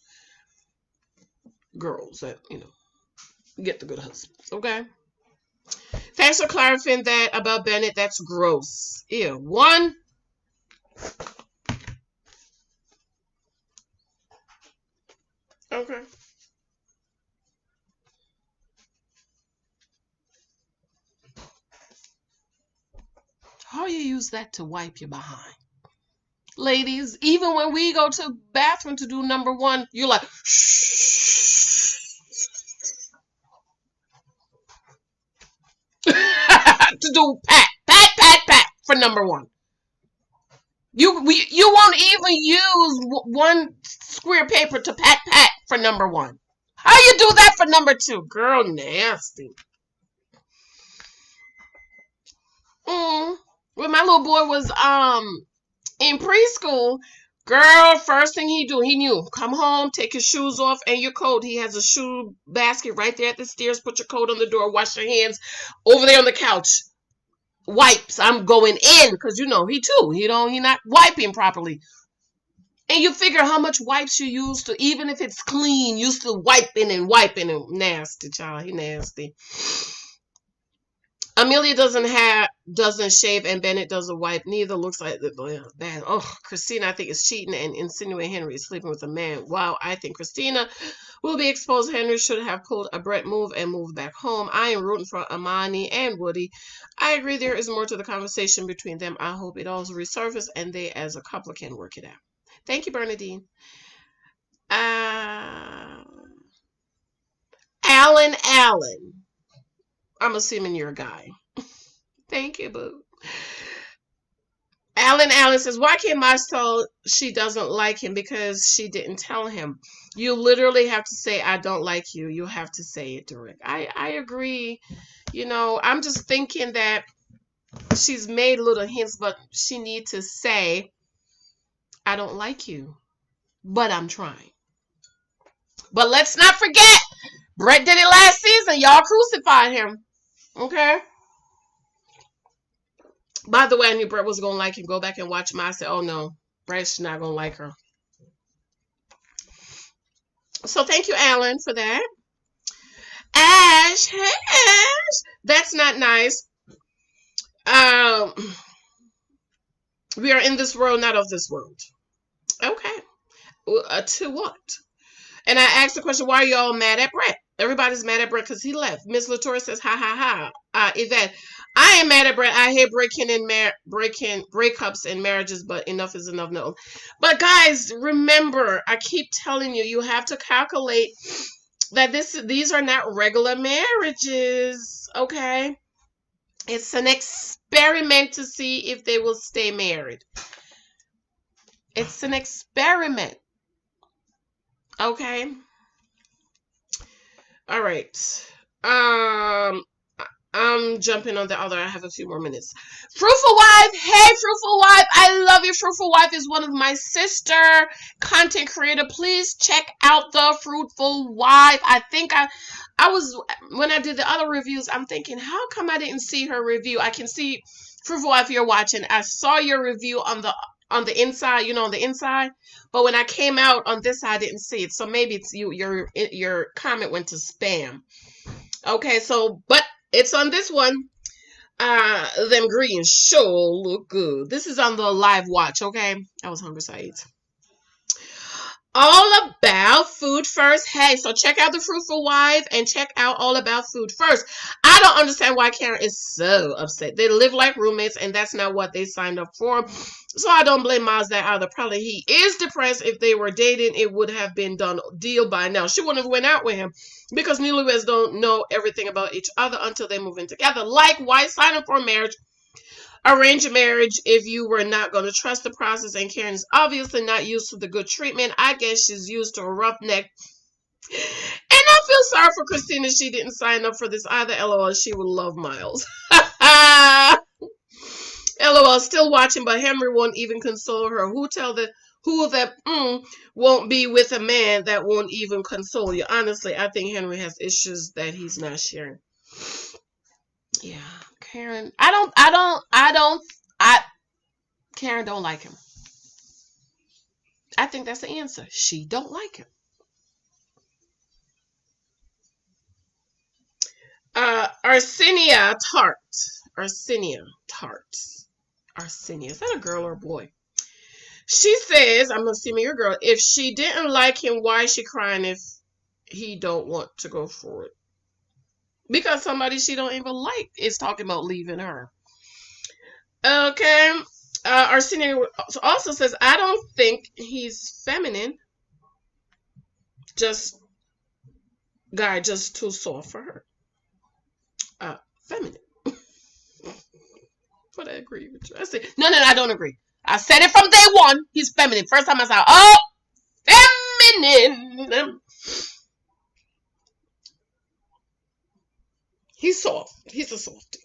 girls that, get the good husbands. Okay? Thanks for clarifying that about Bennett. That's gross. Ew. One. Okay. How you use that to wipe your behind? Ladies, even when we go to the bathroom to do number one, you're like, shh. To do pat for number one. You won't even use one square paper to pat for number one. How you do that for number two? Girl, nasty. When my little boy was in preschool, girl, first thing he knew, come home, take your shoes off and your coat. He has a shoe basket right there at the stairs. Put your coat on the door, wash your hands over there on the couch. Wipes, I'm going in, because he not wiping properly. And you figure how much wipes you use to, even if it's clean, you still wiping and nasty, child. He nasty. Amelia doesn't shave and Bennett doesn't wipe. Neither looks like bad. Oh, Christina, I think, is cheating and insinuating Henry is sleeping with a man. Wow, I think Christina will be exposed. Henry should have pulled a Brett move and moved back home. I am rooting for Amani and Woody. I agree there is more to the conversation between them. I hope it all resurfaces and they as a couple can work it out. Thank you, Bernadine. Alan. I'm assuming you're a guy. Thank you, boo. Alan says, why can't Maz tell she doesn't like him? Because she didn't tell him. You literally have to say, I don't like you. You have to say it direct. I agree. I'm just thinking that she's made little hints, but she needs to say, I don't like you, but I'm trying. But let's not forget, Brett did it last season. Y'all crucified him. Okay? By the way, I knew Brett was going to like him. Go back and watch him. I said, oh no, Brett's not going to like her. So thank you, Alan, for that. Ash, hey Ash. That's not nice. We are in this world, not of this world. Okay. To what? And I asked the question, why are y'all mad at Brett? Everybody's mad at Brett because he left. Miss Latour says, ha ha ha. Yvette, I am mad at Brett. I hate breakups and marriages, but enough is enough. No. But guys, remember, I keep telling you, you have to calculate that these are not regular marriages. Okay? It's an experiment to see if they will stay married. It's an experiment. Okay. All right. I'm jumping on the other. I have a few more minutes. Fruitful Wife. Hey, Fruitful Wife. I love you. Fruitful Wife is one of my sister content creator. Please check out the Fruitful Wife. I think I was, when I did the other reviews, I'm thinking, how come I didn't see her review? I can see, Fruitful Wife, you're watching. I saw your review on the inside, on the inside. But when I came out on this side, I didn't see it. So maybe it's your comment went to spam. Okay, so, but it's on this one. Them greens sure look good. This is on the live watch, okay? I was hungry, so I ate. All About Food First. Hey, so check out The Fruitful Wife and check out All About Food First. I don't understand why Karen is so upset. They live like roommates, and that's not what they signed up for. So I don't blame Miles that either. Probably he is depressed. If they were dating, it would have been done deal by now. She wouldn't have went out with him because newlyweds don't know everything about each other until they move in together. Likewise, sign up for marriage. Arrange a marriage if you were not going to trust the process, and Karen is obviously not used to the good treatment. I guess she's used to a roughneck. And I feel sorry for Christina. She didn't sign up for this either. LOL, she would love Miles. LOL, still watching, but Henry won't even console her. Who that won't be with a man that won't even console you? Honestly, I think Henry has issues that he's not sharing. Yeah, Karen. Karen don't like him. I think that's the answer. She don't like him. Arsenio Tart. Arsenio Tart. Arsenio. Is that a girl or a boy? She says, I'm assuming your girl, if she didn't like him, why is she crying if he don't want to go for it? Because somebody she don't even like is talking about leaving her. Okay. Arsenio also says, I don't think he's feminine. Just too soft for her. Feminine. But I agree with you. I said, no, I don't agree. I said it from day one. He's feminine. First time I saw, oh, feminine. He's soft. He's a softie.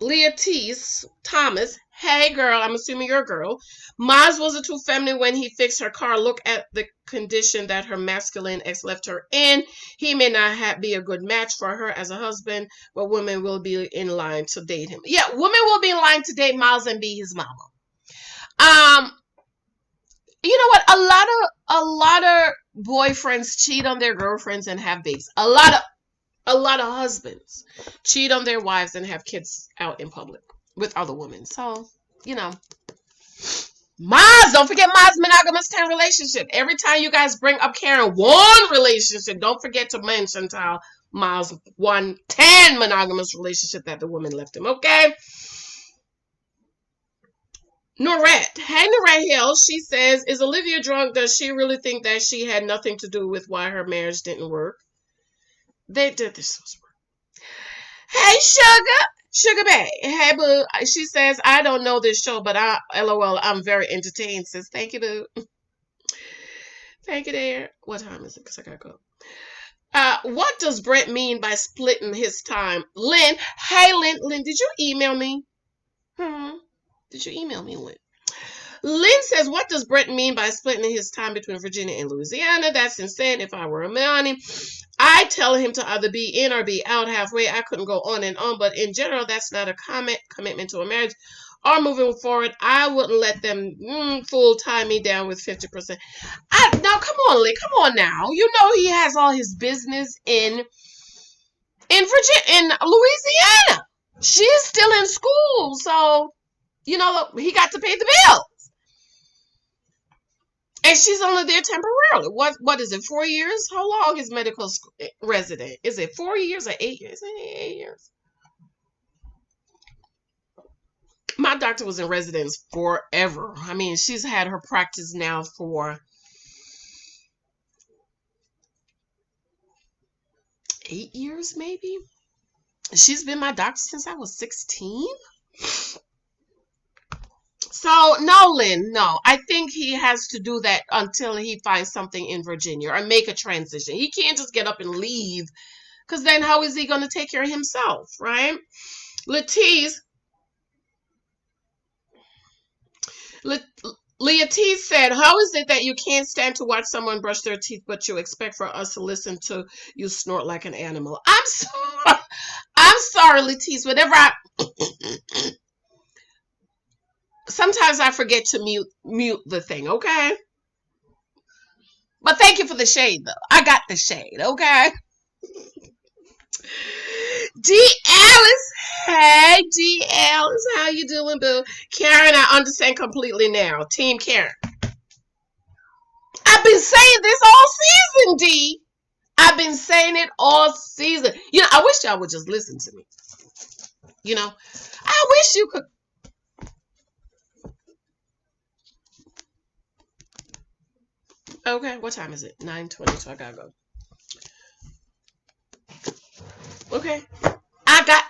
Leatice Thomas. Hey, girl. I'm assuming you're a girl. Maz wasn't too feminine when he fixed her car. Look at the condition that her masculine ex left her in. He may not be a good match for her as a husband, but women will be in line to date him. Yeah, women will be in line to date Miles and be his mama. You know what? A lot of boyfriends cheat on their girlfriends and have babies. A lot of husbands cheat on their wives and have kids out in public with other women. So, you know. Maz, don't forget Maz monogamous 10 relationship. Every time you guys bring up Karen 1 relationship, don't forget to mention how Maz 10 monogamous relationship that the woman left him. Okay? Norette. Hey, Norette Hill. She says, is Olivia drunk? Does she really think that she had nothing to do with why her marriage didn't work? They did this. Hey, Sugar Bay. Hey, boo. She says, I don't know this show, but LOL, I'm very entertained. Says, thank you, boo. Thank you, dear. What time is it? Because I got to go. What does Brent mean by splitting his time? Lynn. Hey, Lynn, did you email me? Did you email me, Lynn? Lynn says, what does Brent mean by splitting his time between Virginia and Louisiana? That's insane. If I were a man, I tell him to either be in or be out halfway. I couldn't go on and on, but in general, that's not a commitment to a marriage or moving forward. I wouldn't let them full tie me down with 50%. Now, come on, Lynn. Come on now. You know he has all his business in Virginia, in Louisiana. She's still in school, so, you know, he got to pay the bill. And she's only there temporarily. What is it, 4 years? How long is medical resident? Is it 4 years or 8 years? 8 years. My doctor was in residence forever. I mean, she's had her practice now for 8 years, maybe. She's been my doctor since I was 16. So, no, Lynn, no. I think he has to do that until he finds something in Virginia or make a transition. He can't just get up and leave, because then how is he going to take care of himself, right? Leatice said, how is it that you can't stand to watch someone brush their teeth, but you expect for us to listen to you snort like an animal? I'm sorry, Leatice. Sometimes I forget to mute the thing, okay? But thank you for the shade, though. I got the shade, okay? D. Alice. Hey, D. Alice. How you doing, boo? Karen, I understand completely now. Team Karen. I've been saying this all season, D. I've been saying it all season. I wish y'all would just listen to me. I wish you could. Okay, what time is it? 9:20, so I gotta go. Okay. I got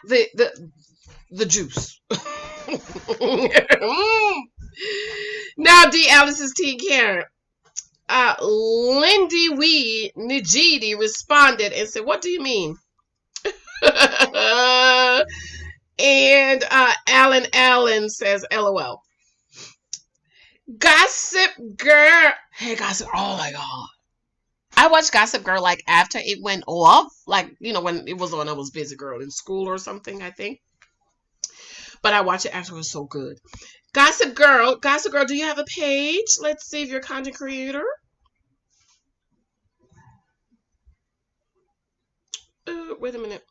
the juice. Now D. Alice's T. Karen. Lindy Wee Nijidi responded and said, "What do you mean?" And Alan Allen says, "LOL." Gossip Girl. Hey, Gossip. Oh my God. I watched Gossip Girl like after it went off. Like, when it was on, I was busy girl in school or something, I think. But I watched it after. It was so good. Gossip Girl. Gossip Girl, do you have a page? Let's see if you're a content creator. Wait a minute.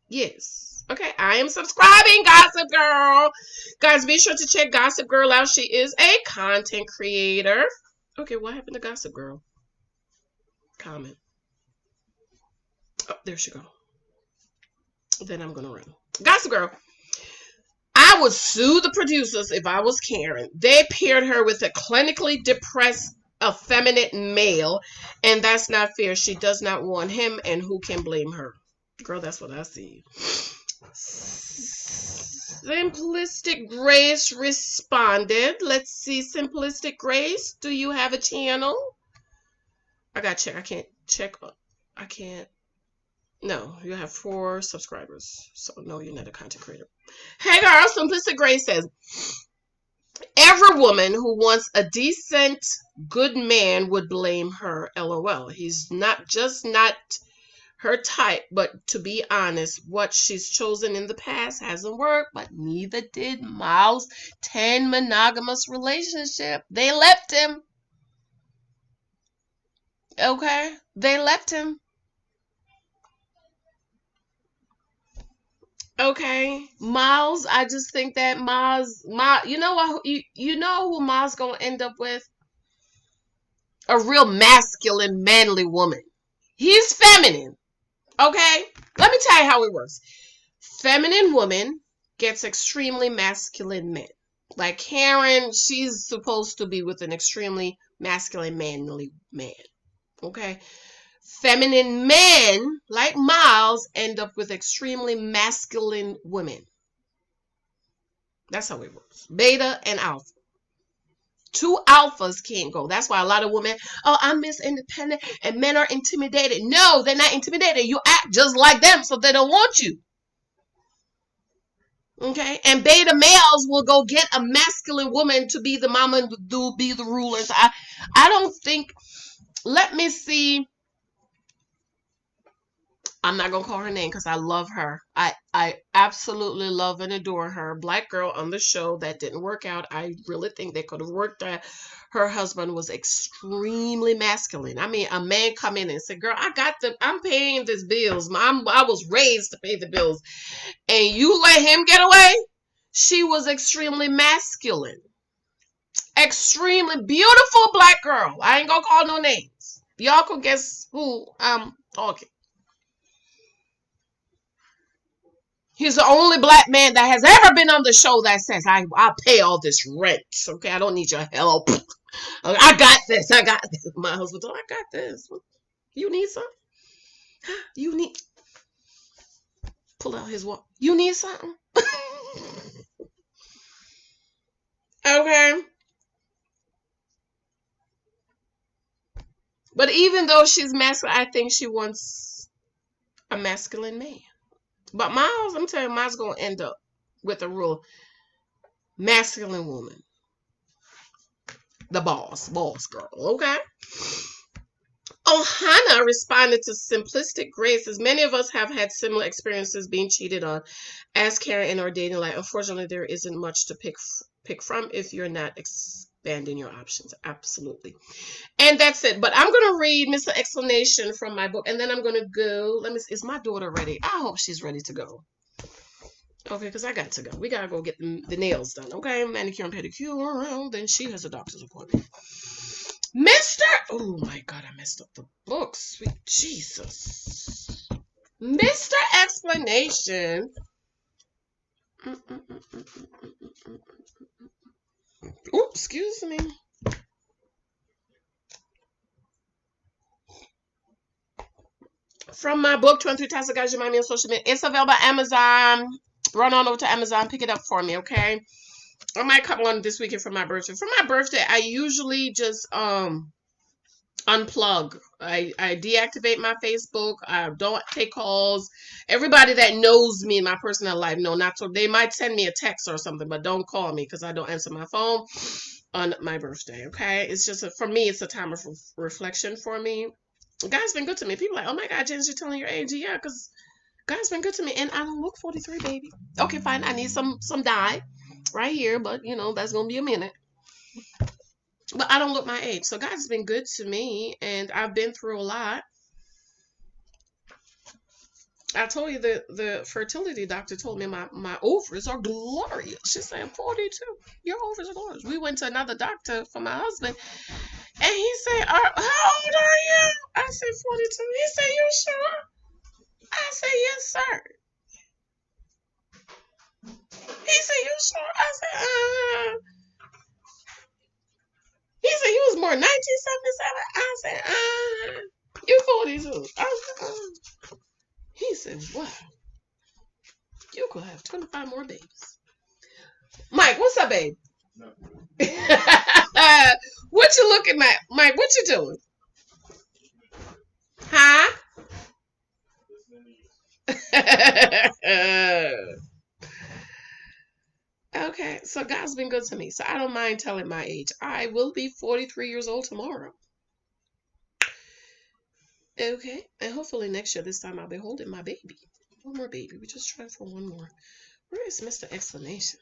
Yes. Okay, I am subscribing, Gossip Girl. Guys, be sure to check Gossip Girl out. She is a content creator. Okay, what happened to Gossip Girl? Comment. Oh, there she go. Then I'm going to run. Gossip Girl. I would sue the producers if I was Karen. They paired her with a clinically depressed, effeminate male, and that's not fair. She does not want him, and who can blame her? Girl, that's what I see. Simplistic Grace responded. Let's see, Simplistic Grace. Do you have a channel? I gotta check. I can't check. I can't. No, you have 4 subscribers. So, no, you're not a content creator. Hey, girl, Simplistic Grace says, every woman who wants a decent, good man would blame her. LOL. He's not her type, but to be honest, what she's chosen in the past hasn't worked, but neither did Miles' 10 monogamous relationship. They left him. Okay? They left him. Okay, Miles. I just think that Miles, you know what? You know who Miles gonna end up with? A real masculine, manly woman. He's feminine. Okay, let me tell you how it works. Feminine woman gets extremely masculine men. Like Karen, she's supposed to be with an extremely masculine, manly man. Okay. Feminine men, like Miles, end up with extremely masculine women. That's how it works. Beta and alpha. 2 alphas can't go. That's why a lot of women, oh, I'm Miss Independent, and men are intimidated. No, they're not intimidated. You act just like them, so they don't want you. Okay? And beta males will go get a masculine woman to be the mama and be the rulers. I don't think, let me see. I'm not gonna call her name because I love her. I absolutely love and adore her. Black girl on the show that didn't work out. I really think they could have worked out. Her husband was extremely masculine. I mean, a man come in and say, "Girl, I'm paying these bills. I was raised to pay the bills, and you let him get away." She was extremely masculine, extremely beautiful black girl. I ain't gonna call no names. Y'all can guess who I'm talking. He's the only black man that has ever been on the show that says, I'll pay all this rent. Okay, I don't need your help. I got this. My husband told, I got this. You need something? You need, pull out his wallet. You need something? Okay. But even though she's masculine, I think she wants a masculine man. But Miles, I'm telling you, Miles going to end up with a real masculine woman. The boss girl, okay? Ohana responded to Simplistic Grace as many of us have had similar experiences being cheated on as Karen in our dating life. Unfortunately, there isn't much to pick from if you're not Expanding your options. Absolutely. And that's it. But I'm going to read Mr. Explanation from my book. And then I'm going to go. Let me see. Is my daughter ready? I hope she's ready to go. Okay, because I got to go. We got to go get the nails done. Okay, manicure and pedicure. Then she has a doctor's appointment. Mr. Oh my God, I messed up the book. Sweet Jesus. Mr. Explanation. Oops, excuse me. From my book, 23 Types of Guys You Mind Me on Social Media. It's available on Amazon. Run on over to Amazon. Pick it up for me, okay? I might come on this weekend for my birthday. For my birthday, I usually just unplug. I deactivate my Facebook. I don't take calls. Everybody that knows me in my personal life, no, not so. They might send me a text or something, but don't call me because I don't answer my phone on my birthday, okay? It's just, for me, it's a time of reflection for me. God's been good to me. People are like, oh my God, Janice, you're telling your age. Yeah, because God's been good to me. And I don't look 43, baby. Okay, fine. I need some dye right here, but you know, that's going to be a minute. But I don't look my age. So God's been good to me, and I've been through a lot. I told you the fertility doctor told me my ovaries are glorious. She said, 42, your ovaries are glorious. We went to another doctor for my husband, and he said, how old are you? I said, 42. He said, you sure? I said, yes, sir. He said, you sure? I said, He said, you was born 1977. I said, you 42. I said, He said, wow, you could have 25 more babies. Mike, what's up, babe? No. What you looking at? Mike, what you doing? Huh? Okay, so God's been good to me, so I don't mind telling my age. I will be 43 years old tomorrow. Okay, and hopefully next year, this time, I'll be holding my baby. One more baby. We're just trying for one more. Where is Mr. Explanation?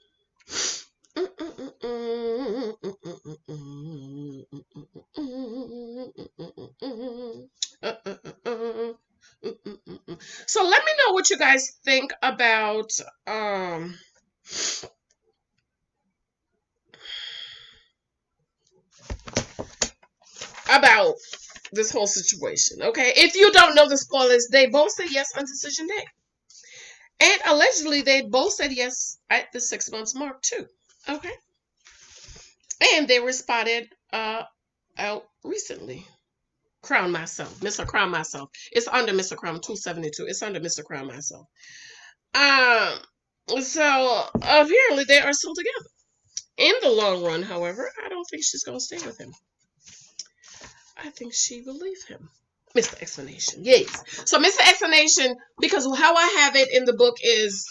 So let me know what you guys think about this whole situation. Okay, if you don't know the spoilers, they both said yes on decision day, and allegedly they both said yes at the 6 months mark too. Okay, and they were spotted out recently. Crown Myself, Mr. Crown Myself. It's under Mr. Crown 272. It's under Mr. Crown Myself. So apparently they are still together. In the long run, however, I don't think she's gonna stay with him. I think she will leave him. Mr. Explanation. Yes. So Mr. Explanation, because how I have it in the book is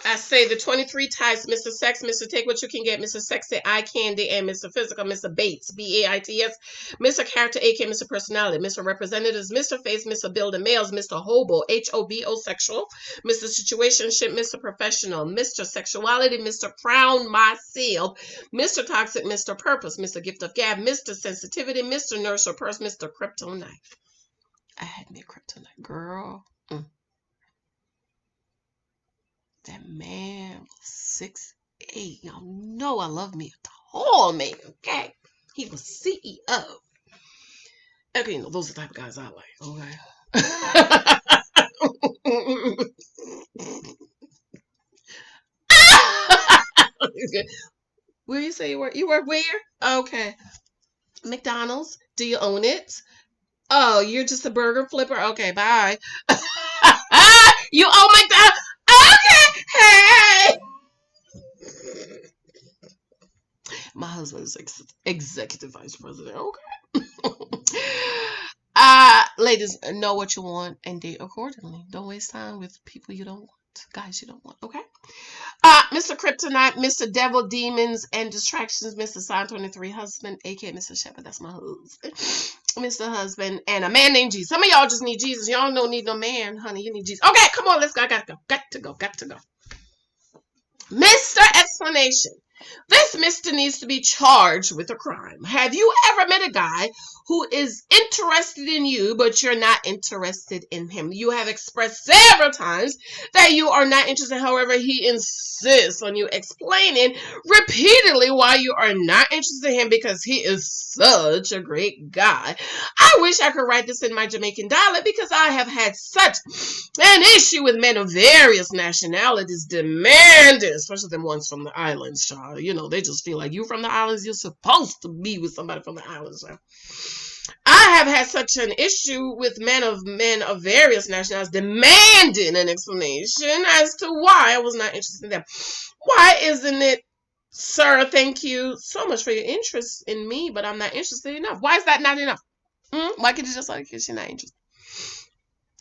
I say the 23 types: Mr. Sex, Mr. Take What You Can Get, Mr. Sexy, Eye Candy, and Mr. Physical, Mr. Bates, B-A-I-T-S, Mr. Character, A.K., Mr. Personality, Mr. Representatives, Mr. Face, Mr. Building Males, Mr. Hobo, H-O-B-O, Sexual, Mr. Situationship, Mr. Professional, Mr. Sexuality, Mr. Crown Myself, Mr. Toxic, Mr. Purpose, Mr. Gift of Gab, Mr. Sensitivity, Mr. Nurse or Purse, Mr. Kryptonite. I had me a kryptonite, girl. That man was 6'8". Y'all know I love me a tall man, okay? He was CEO. Okay, you know, those are the type of guys I like, okay? Where you say you work? You work where? Okay. McDonald's. Do you own it? Oh, you're just a burger flipper? Okay, bye. You own McDonald's? Okay, hey. My husband is executive vice president. Okay. Ladies, know what you want and date accordingly. Don't waste time with people you don't want. Guys you don't want. Okay. Mr. Kryptonite, Mr. Devil, Demons, and Distractions, Mr. Sign 23 Husband, aka Mr. Shepherd. That's my husband. Mr. Husband, and a man named Jesus. Some of y'all just need Jesus. Y'all don't need no man, honey. You need Jesus. Okay, come on, let's go. I gotta go. Got to go. Mr. Explanation. This mister needs to be charged with a crime. Have you ever met a guy who is interested in you, but you're not interested in him? You have expressed several times that you are not interested. However, he insists on you explaining repeatedly why you are not interested in him because he is such a great guy. I wish I could write this in my Jamaican dialect because I have had such an issue with men of various nationalities demanding, especially them ones from the islands, child. You know, they just feel like you from the islands, you're supposed to be with somebody from the islands, child. I have had such an issue with men of various nationalities demanding an explanation as to why I was not interested in them. Why isn't it, sir? Thank you so much for your interest in me, but I'm not interested enough. Why is that not enough? Why can't you just like kiss you're not interested?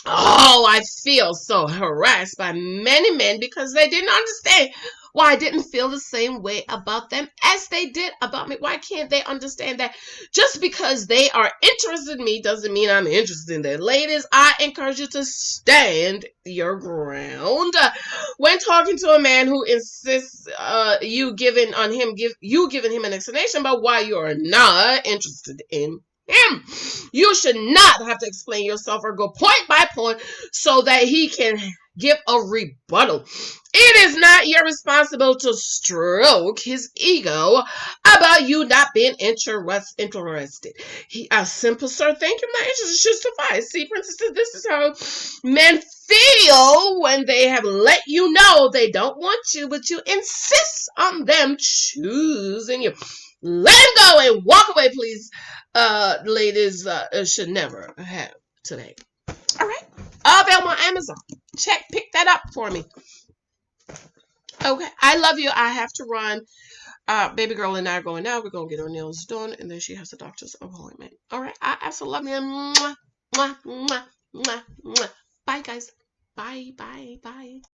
Oh, I feel so harassed by many men because they didn't understand why I didn't feel the same way about them as they did about me. Why can't they understand that just because they are interested in me doesn't mean I'm interested in them? Ladies, I encourage you to stand your ground when talking to a man who insists you giving him an explanation about why you are not interested in him. You should not have to explain yourself or go point by point so that he can give a rebuttal. It is not your responsibility to stroke his ego about you not being interested. A simple sir, thank you, my interest should suffice. See, princess, this is how men feel when they have let you know they don't want you, but you insist on them choosing you. Let him go and walk away, please. Ladies should never have today. All right. Available on Amazon. Pick that up for me. Okay. I love you. I have to run. Baby girl and I are going now. We're going to get our nails done, and then she has a doctor's appointment. All right. I absolutely love you. Mwah, mwah, mwah, mwah, mwah. Bye, guys. Bye, bye, bye.